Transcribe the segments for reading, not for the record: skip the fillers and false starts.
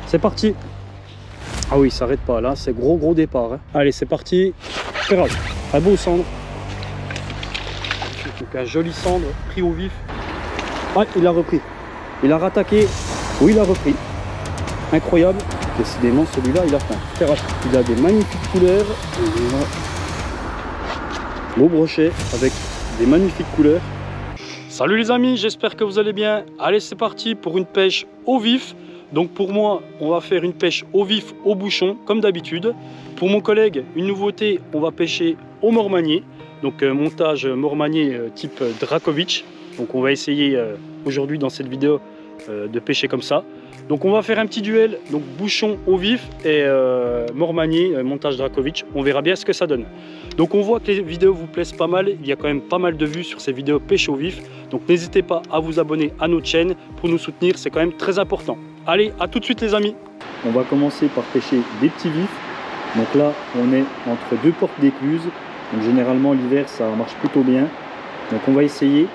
C'est parti. Ah oui, il s'arrête pas là, c'est gros départ. Hein. Allez, c'est parti. Ferrage. Un beau cendre. Donc un joli cendre pris au vif. Ah, il a repris. Il a rattaqué. Oui, il a repris. Incroyable. Décidément, celui-là, il a faim. Ferrage. Il a des magnifiques couleurs. Beau brochet avec des magnifiques couleurs. Salut les amis, j'espère que vous allez bien. Allez, c'est parti pour une pêche au vif. Donc pour moi, on va faire une pêche au vif, au bouchon, comme d'habitude. Pour mon collègue, une nouveauté, on va pêcher au mormanier. Donc montage mormanier type Dracovic. Donc on va essayer aujourd'hui dans cette vidéo de pêcher comme ça. Donc on va faire un petit duel, donc bouchon au vif et mormanier, montage Dracovic. On verra bien ce que ça donne. Donc on voit que les vidéos vous plaisent pas mal. Il y a quand même pas mal de vues sur ces vidéos pêche au vif. Donc n'hésitez pas à vous abonner à notre chaîne pour nous soutenir. C'est quand même très important. Allez, à tout de suite les amis. On va commencer par pêcher des petits vifs. Donc là, on est entre deux portes d'écluse. Donc généralement l'hiver, ça marche plutôt bien. Donc on va essayer.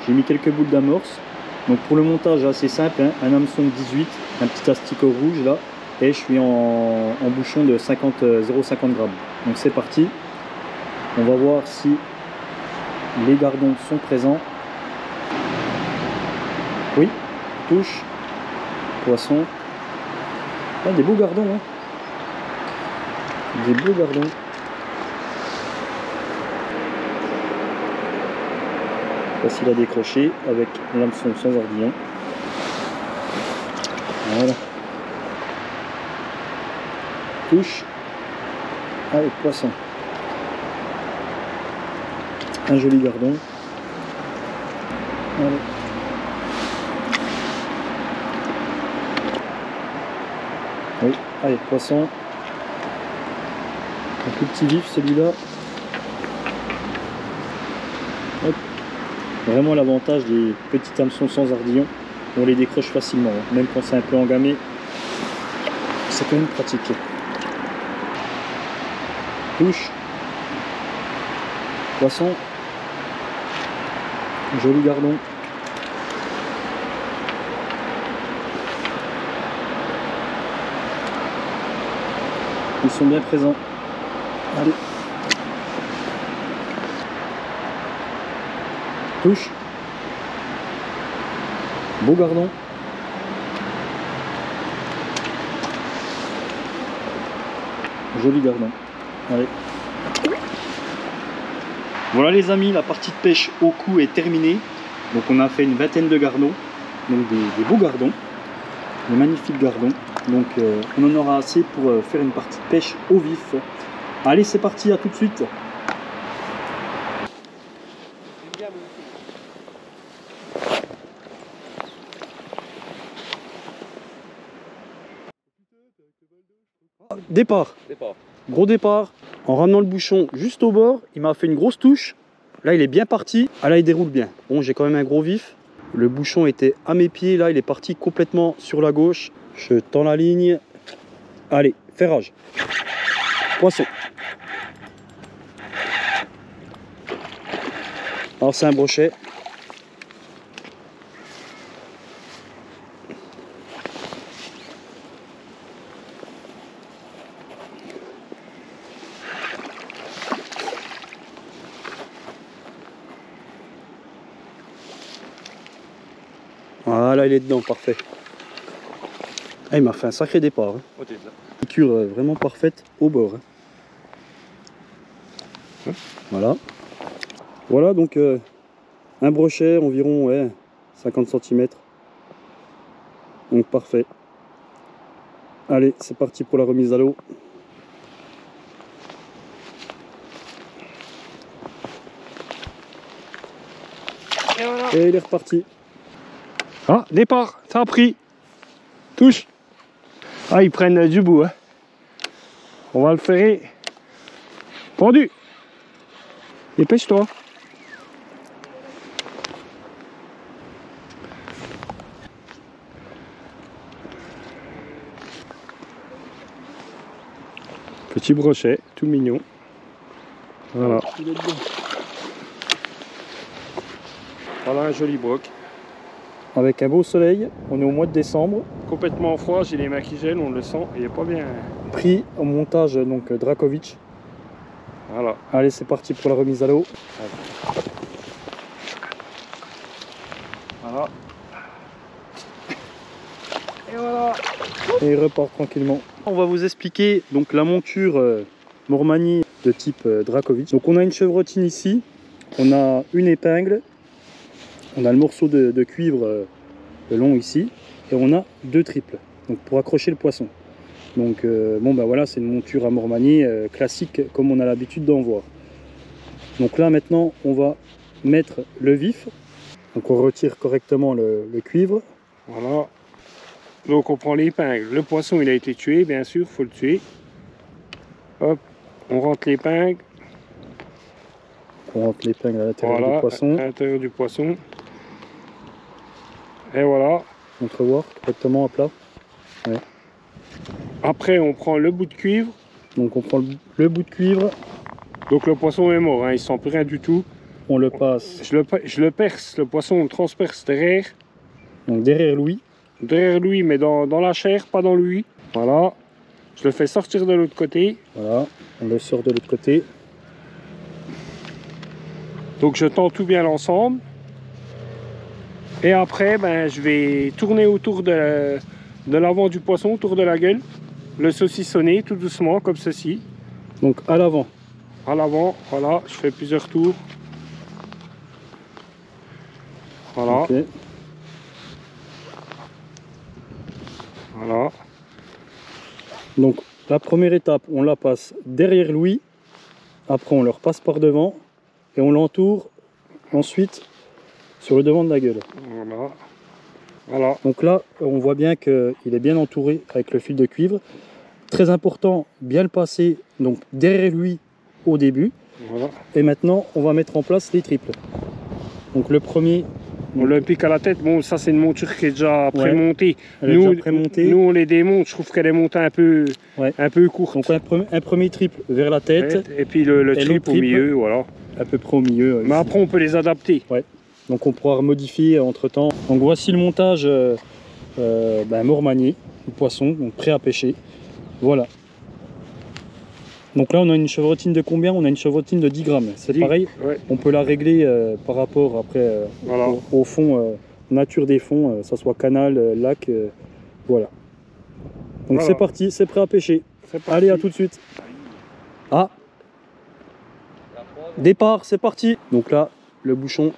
J'ai mis quelques boules d'amorce. Donc pour le montage assez simple, hein, un hameçon de 18, un petit asticot rouge là, et je suis en bouchon de 0,50 grammes. Donc c'est parti. On va voir si les gardons sont présents. Oui, touche, poisson. Ah, des beaux gardons, hein. Des beaux gardons. Facile à décrocher avec l'hameçon sans ardillon. Voilà. Touche. Avec poisson. Un joli gardon. Allez. Oui, allez, poisson. Un tout petit vif celui-là. Hop. Vraiment l'avantage des petits hameçons sans ardillon, on les décroche facilement, hein. Même quand c'est un peu engamé, c'est quand même pratique. Touche. Poisson. Joli gardon. Ils sont bien présents. Allez. Touche. Beau gardon. Joli gardon. Allez. Voilà les amis, la partie de pêche au cou est terminée. Donc on a fait une vingtaine de gardons. Donc des beaux gardons. Des magnifiques gardons. Donc on en aura assez pour faire une partie de pêche au vif. Allez, c'est parti, à tout de suite. Départ. Gros départ. En ramenant le bouchon juste au bord, il m'a fait une grosse touche. Là, il est bien parti. Ah là, il déroule bien. Bon, j'ai quand même un gros vif. Le bouchon était à mes pieds. Là, il est parti complètement sur la gauche. Je tends la ligne. Allez, ferrage. Poisson. Alors, c'est un brochet. Voilà, il est dedans, parfait. Ah, il m'a fait un sacré départ. Hein. Piqûre vraiment parfaite au bord. Hein. Voilà. Voilà, donc un brochet environ 50 cm. Donc parfait. Allez, c'est parti pour la remise à l'eau. Et voilà. Et il est reparti. Ah, départ, ça a pris. Touche. Ah, ils prennent du bout. Hein. On va le faire. Pendu. Dépêche-toi. Petit brochet, tout mignon. Voilà. Il est dedans. Voilà un joli broc. avec un beau soleil. On est au mois de décembre. Complètement froid, j'ai les mains qui gèlent, on le sent, il est pas bien. Pris au montage donc Drakovic. Voilà. Allez, c'est parti pour la remise à l'eau. Voilà. Et voilà. Et il repart tranquillement. On va vous expliquer donc la monture Mormani de type Drakovic. Donc on a une chevrotine ici, on a une épingle, on a le morceau de cuivre le long ici, et on a 2 triples donc pour accrocher le poisson. Donc bon ben voilà, c'est une monture à Mormani classique comme on a l'habitude d'en voir. Donc là maintenant on va mettre le vif, donc on retire correctement le cuivre. Voilà. Donc on prend l'épingle, le poisson il a été tué, bien sûr, faut le tuer. Hop, on rentre l'épingle. On rentre l'épingle à l'intérieur Voilà, du poisson. à l'intérieur du poisson. Et voilà. Entrevoir correctement à plat. Ouais. Après on prend le bout de cuivre. Donc on prend le bout de cuivre. Donc le poisson est mort, hein, il sent plus rien du tout. On le passe. Je le perce, le poisson on le transperce derrière. Donc derrière l'ouïe. Derrière lui, mais dans la chair, pas dans l'ouïe. Voilà. Je le fais sortir de l'autre côté. Voilà, on le sort de l'autre côté. Donc je tends tout bien l'ensemble. Et après, ben, je vais tourner autour de l'avant du poisson, autour de la gueule. Le saucissonner tout doucement, comme ceci. Donc à l'avant. À l'avant, voilà, je fais plusieurs tours. Voilà. Okay. Voilà. Donc la première étape, on la passe derrière l'ouïe. Après on le repasse par devant. Et on l'entoure ensuite sur le devant de la gueule. Voilà. Voilà. Donc là, on voit bien qu'il est bien entouré avec le fil de cuivre. Très important, bien le passer donc derrière lui au début. Voilà. Et maintenant, on va mettre en place les triples. Donc le premier... On le pique à la tête. Bon, ça c'est une monture qui est déjà prémontée. Elle est déjà prémontée. Nous on les démonte. Je trouve qu'elle est montée un peu courte. Donc un premier triple vers la tête. Et puis le triple au milieu, voilà. À peu près au milieu. Mais après on peut les adapter. Ouais. Donc on pourra modifier entre temps. Donc voici le montage Mormani, du poisson, donc prêt à pêcher. Voilà. Donc là on a une chevrotine de combien? On a une chevrotine de 10 grammes. C'est pareil, ouais. On peut la régler par rapport après voilà. au fond, nature des fonds, ça soit canal, lac, voilà. Donc voilà. C'est parti, c'est prêt à pêcher. Allez, à tout de suite. Ah, départ, c'est parti. Donc là, le bouchon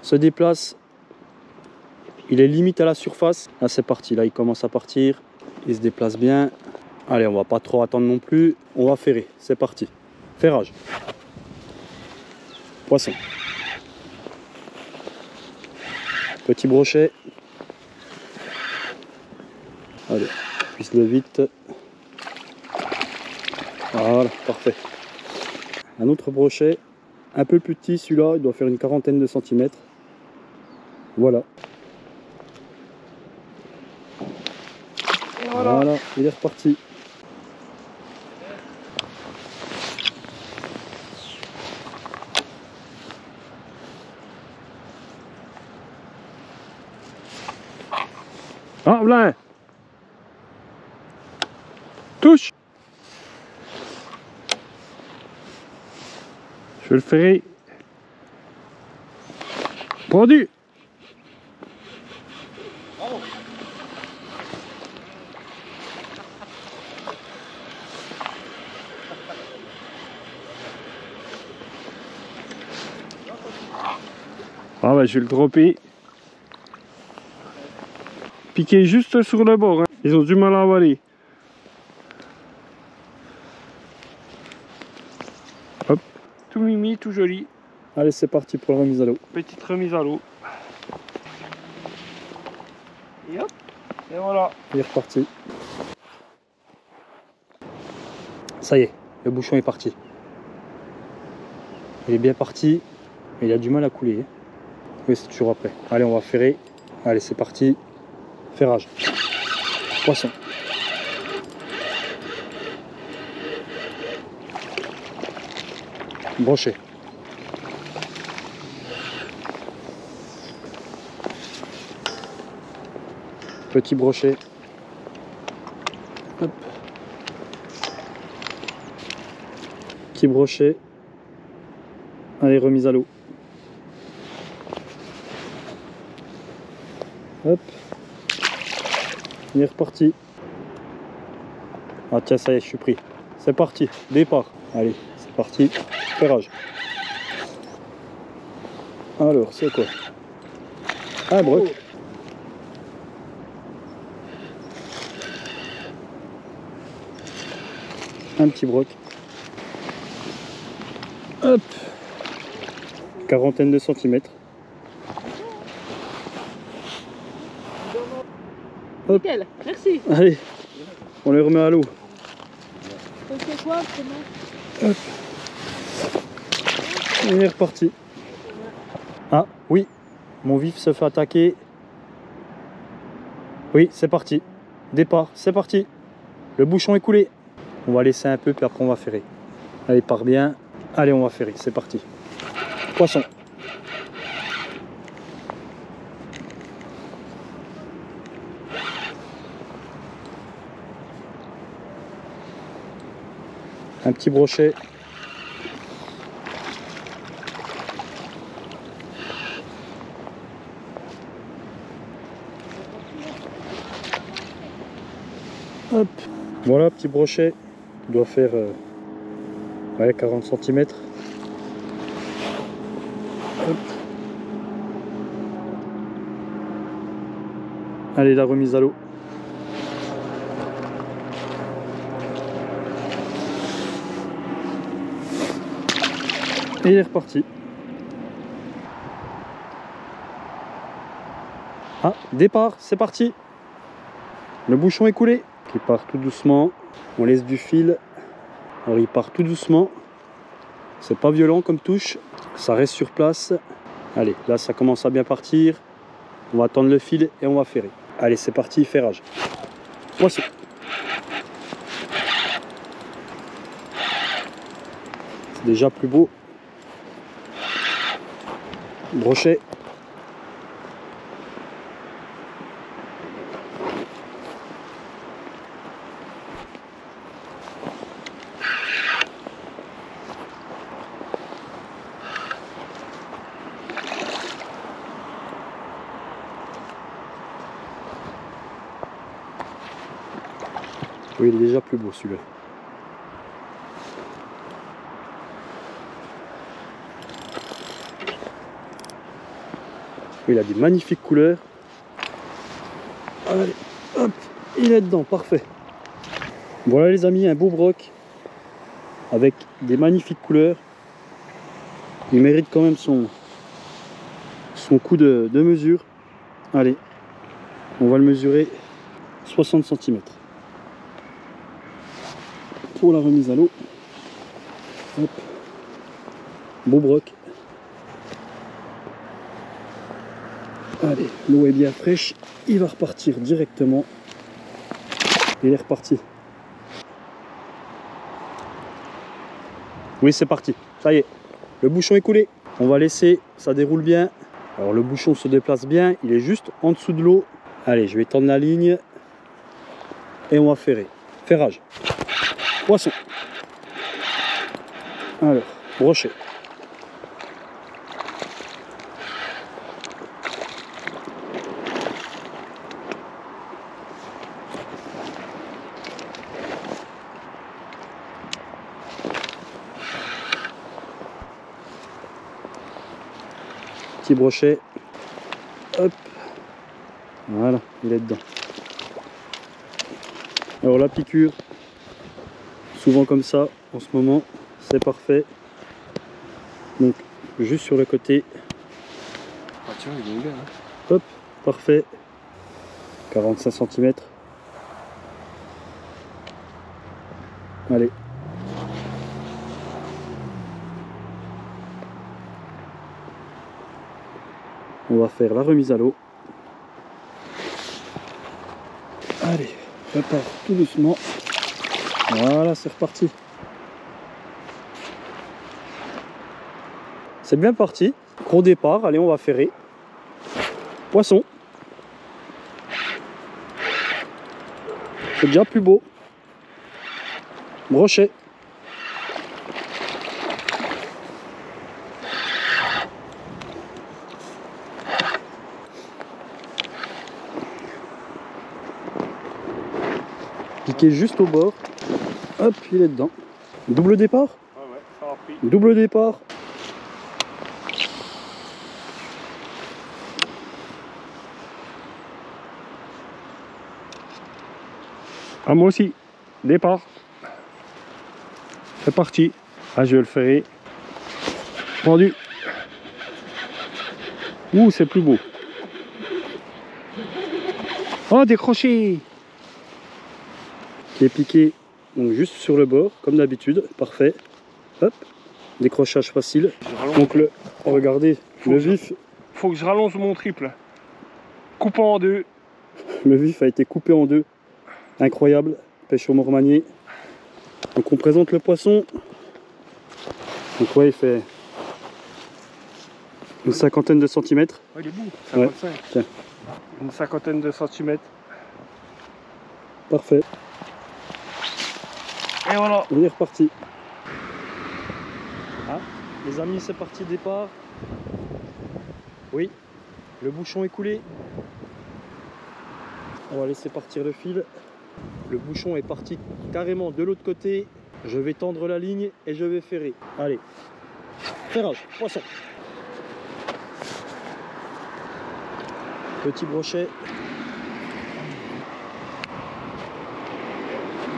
se déplace. Il est limite à la surface. Là, c'est parti. Là, il commence à partir. Il se déplace bien. Allez, on va pas trop attendre non plus. On va ferrer. C'est parti. Ferrage. Poisson. Petit brochet. Allez, puisse-le vite. Voilà, parfait. Un autre brochet. Un peu plus petit, celui-là, il doit faire une quarantaine de centimètres. Voilà. Voilà, il est reparti. Ah, voilà. Touche. Je vais le faire. Pendu. Ah ouais, je vais le dropper. Piquer juste sur le bord, hein. Ils ont du mal à avaler. Hop, tout mimi, tout joli. Allez, c'est parti pour la remise à l'eau. Petite remise à l'eau. Et hop, et voilà. Il est reparti. Ça y est, le bouchon est parti. Il est bien parti, mais il a du mal à couler. Oui, c'est toujours après. Allez, on va ferrer. Allez, c'est parti. Ferrage. Poisson. Brochet. Petit brochet. Hop. Petit brochet. Allez, remise à l'eau. Hop. Il est reparti. Ah tiens, ça y est, je suis pris. C'est parti, départ. Allez, c'est parti. Ferrage. Alors, c'est quoi? Un broc. Un petit broc. Hop. Quarantaine de centimètres. Hop. Nickel, merci. Allez, on les remet à l'eau. On fait quoi autrement? Hop. On est reparti. Ah oui, mon vif se fait attaquer. Oui, c'est parti. Départ, c'est parti. Le bouchon est coulé. On va laisser un peu, puis après on va ferrer. Allez, part bien. Allez, on va ferrer, c'est parti. Poisson. Un petit brochet. Hop. Voilà, petit brochet. Il doit faire ouais, 40 cm. Hop. Allez, la remise à l'eau. Et il est reparti. Ah, départ, c'est parti. Le bouchon est coulé. Il part tout doucement. On laisse du fil. Alors il part tout doucement. C'est pas violent comme touche. Ça reste sur place. Allez, là ça commence à bien partir. On va tendre le fil et on va ferrer. Allez, c'est parti, ferrage. Poisson. C'est déjà plus beau. Brochet. Oui, il est déjà plus beau celui-là. Il a des magnifiques couleurs. Allez, hop, il est dedans, parfait. Voilà les amis, un beau broc avec des magnifiques couleurs. Il mérite quand même son coup de mesure. Allez, on va le mesurer 60 cm. Pour la remise à l'eau. Hop. Beau broc. Allez, l'eau est bien fraîche. Il va repartir directement. Il est reparti. Oui, c'est parti. Ça y est. Le bouchon est coulé. On va laisser, ça déroule bien. Alors le bouchon se déplace bien. Il est juste en dessous de l'eau. Allez, je vais tendre la ligne. Et on va ferrer. Ferrage. Poisson. Alors, brochet. Petit brochet. Hop. Voilà, il est dedans. Alors la piqûre, souvent comme ça, en ce moment, c'est parfait. Donc, juste sur le côté. Ah tiens, il est bien. Hein. Hop, parfait. 45 cm. Allez. On va faire la remise à l'eau. Allez, prépare tout doucement. Voilà, c'est reparti. C'est bien parti. Gros départ. Allez, on va ferrer. Poisson. C'est déjà plus beau. Brochet. Piqué juste au bord. Hop, il est dedans. Double départ? Ouais, ça a pris. Double départ. Ah, moi aussi. Départ. C'est parti. Ah, je vais le faire. Pendu. Ouh, c'est plus beau. Oh, décroché. Qui est piqué donc juste sur le bord, comme d'habitude. Parfait. Hop. Décrochage facile. Donc regardez, le vif. Faut que je rallonge mon triple. Coupant en deux. Le vif a été coupé en deux. Incroyable. Pêche au mormanier. Donc on présente le poisson. Donc ouais, il fait une cinquantaine de centimètres. Oh, il est beau. Ouais. 55. Tiens. Une cinquantaine de centimètres. Parfait. Et voilà. On est reparti. Ah, les amis, c'est parti, départ. Oui, le bouchon est coulé. On va laisser partir le fil. Le bouchon est parti carrément de l'autre côté. Je vais tendre la ligne et je vais ferrer. Allez, ferrage, poisson. Petit brochet.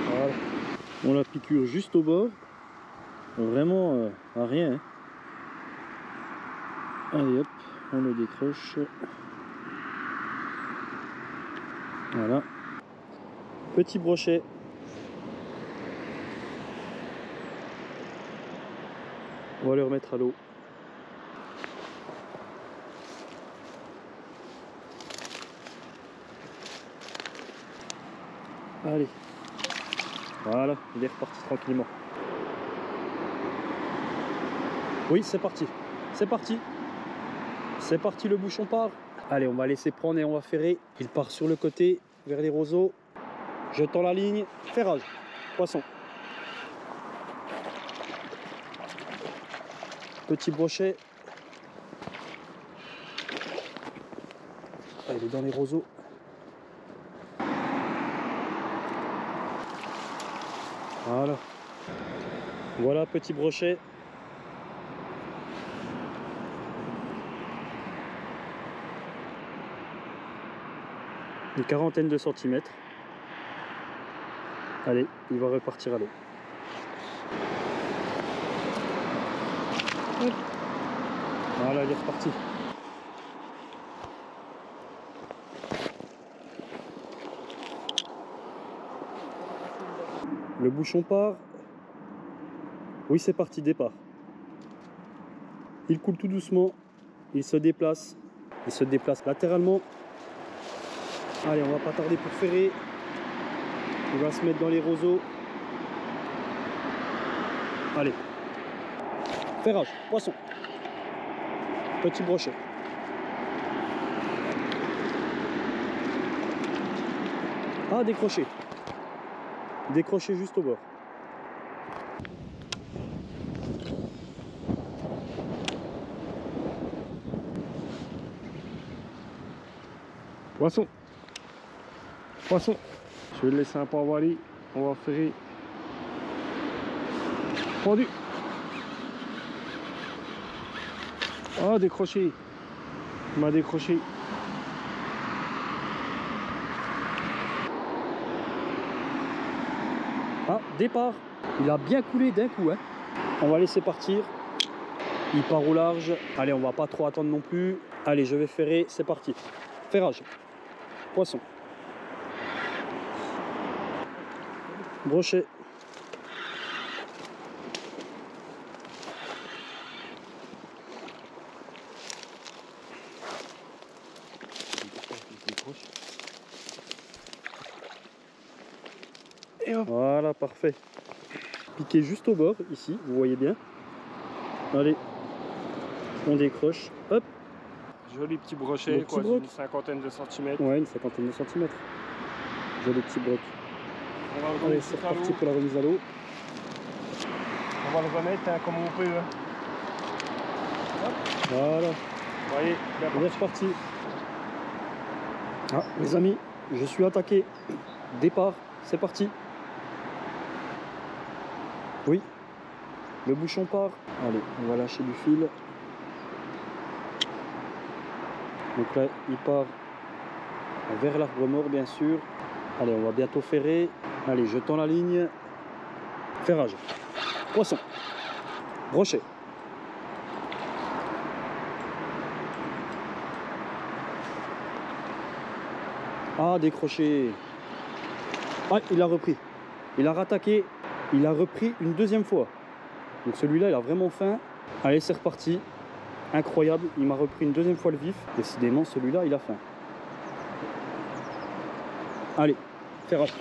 Voilà. On la piqûre juste au bord. Vraiment à rien. Hein. Allez hop, on le décroche. Voilà. Petit brochet. On va le remettre à l'eau. Allez. Voilà, il est reparti tranquillement. Oui, c'est parti. C'est parti. C'est parti, le bouchon part. Allez, on va laisser prendre et on va ferrer. Il part sur le côté, vers les roseaux. Je tends la ligne. Ferrage. Poisson. Petit brochet. Ah, il est dans les roseaux. Voilà. Voilà, petit brochet. Une quarantaine de centimètres. Allez, il va repartir à l'eau. Voilà, il est reparti. Le bouchon part. Oui, c'est parti, départ. Il coule tout doucement. Il se déplace. Il se déplace latéralement. Allez, on va pas tarder pour ferrer. Il va se mettre dans les roseaux. Allez. Ferrage, poisson. Petit brochet. Ah, décroché. Décroché juste au bord. Poisson. Poisson. Je vais le laisser un peu avaler. On va ferrer. Pendu. Oh, décroché. Il m'a décroché. Ah, départ. Il a bien coulé d'un coup. Hein. On va laisser partir. Il part au large. Allez, on va pas trop attendre non plus. Allez, je vais ferrer. C'est parti. Ferrage. Poisson. Brochet. Et hop. Voilà, parfait. Piqué juste au bord, ici, vous voyez bien. Allez, on décroche. Hop. Joli petit brochet, Le petit quoi, broc. d'une cinquantaine de centimètres. Ouais, une cinquantaine de centimètres. Joli petit broc. Allez, c'est reparti pour la remise à l'eau. On va le remettre hein, comme on peut. Hein. Voilà. Vous voyez, On est reparti. Ah, les amis, je suis attaqué. Départ, c'est parti. Oui, le bouchon part. Allez, on va lâcher du fil. Donc là, il part vers l'arbre mort, bien sûr. Allez, on va bientôt ferrer. Allez, je tends la ligne. Ferrage. Poisson. Brochet. Ah, décroché. Ah, il a repris. Il a rattaqué. Il a repris une deuxième fois. Donc celui-là, il a vraiment faim. Allez, c'est reparti. Incroyable. Il m'a repris une deuxième fois le vif. Décidément, celui-là, il a faim. Allez, ferrage.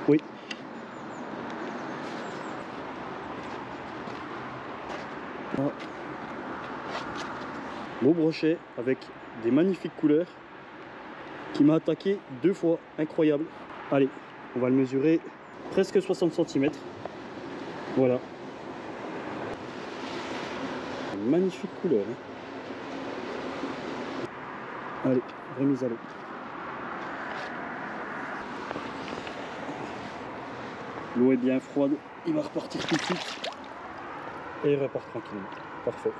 Oui. Ah. Beau brochet avec des magnifiques couleurs qui m'a attaqué 2 fois. Incroyable. Allez, on va le mesurer. Presque 60 cm. Voilà. Une magnifique couleur. Hein. Allez, remise à l'eau. L'eau est bien froide. Il va repartir tout de suite. Et il repart tranquillement. Parfait.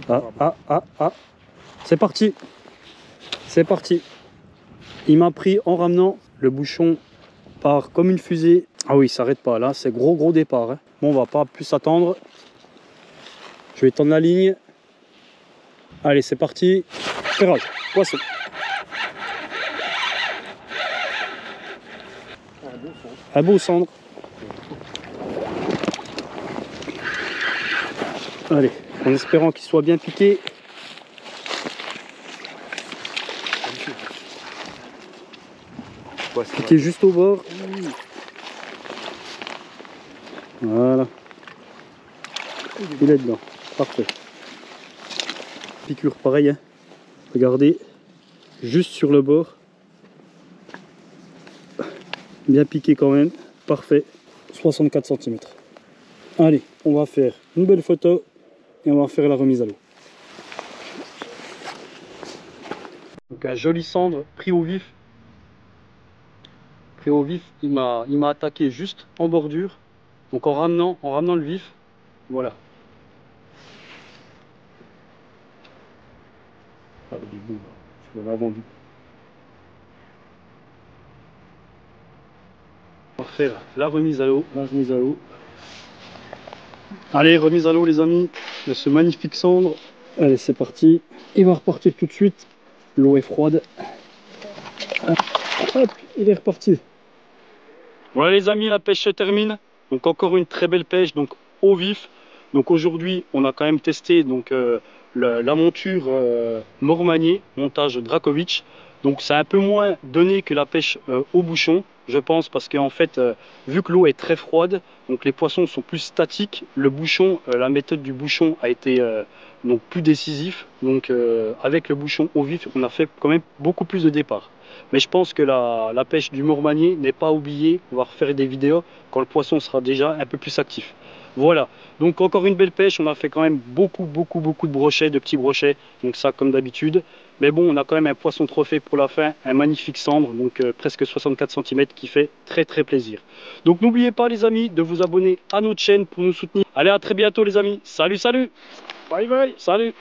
Ah. C'est parti. C'est parti. Il m'a pris en ramenant. Le bouchon part comme une fusée. Ah oui, il s'arrête pas là. C'est gros départ. Hein. Bon, on va pas plus attendre. Je vais tendre la ligne. Allez, c'est parti. Ferrage. Poisson. Un beau centre. Allez, en espérant qu'il soit bien piqué. Piqué juste au bord. Voilà. Il est dedans. Parfait. Piqûre pareil. Hein. Regardez. Juste sur le bord. Bien piqué quand même. Parfait. 64 cm. Allez, on va faire une belle photo. Et on va faire la remise à l'eau. Donc un joli cendre pris au vif. Pris au vif, il m'a attaqué juste en bordure. Donc en ramenant le vif. Voilà. Ah, il est beau, je l'avais vendu. On va faire la remise à l'eau. Allez, remise à l'eau les amis de ce magnifique cendre. Allez, c'est parti. Il va repartir tout de suite. L'eau est froide. Hop, il est reparti. Voilà les amis, la pêche se termine. Donc encore une très belle pêche, donc au vif. Donc aujourd'hui, on a quand même testé donc la monture Mormagné, montage Dracovic. Donc c'est un peu moins donné que la pêche au bouchon, je pense, parce qu'en fait, vu que l'eau est très froide, donc les poissons sont plus statiques. Le bouchon, la méthode du bouchon a été donc plus décisif. Donc avec le bouchon au vif, on a fait quand même beaucoup plus de départs. Mais je pense que la pêche du Mormagné n'est pas oubliée. On va refaire des vidéos quand le poisson sera déjà un peu plus actif. Voilà, donc encore une belle pêche. On a fait quand même beaucoup de brochets, de petits brochets. Donc ça comme d'habitude. Mais bon, on a quand même un poisson trophée pour la fin. Un magnifique cendre, donc presque 64 cm qui fait très plaisir. Donc n'oubliez pas les amis de vous abonner à notre chaîne pour nous soutenir. Allez, à très bientôt les amis. Salut. bye bye. Salut.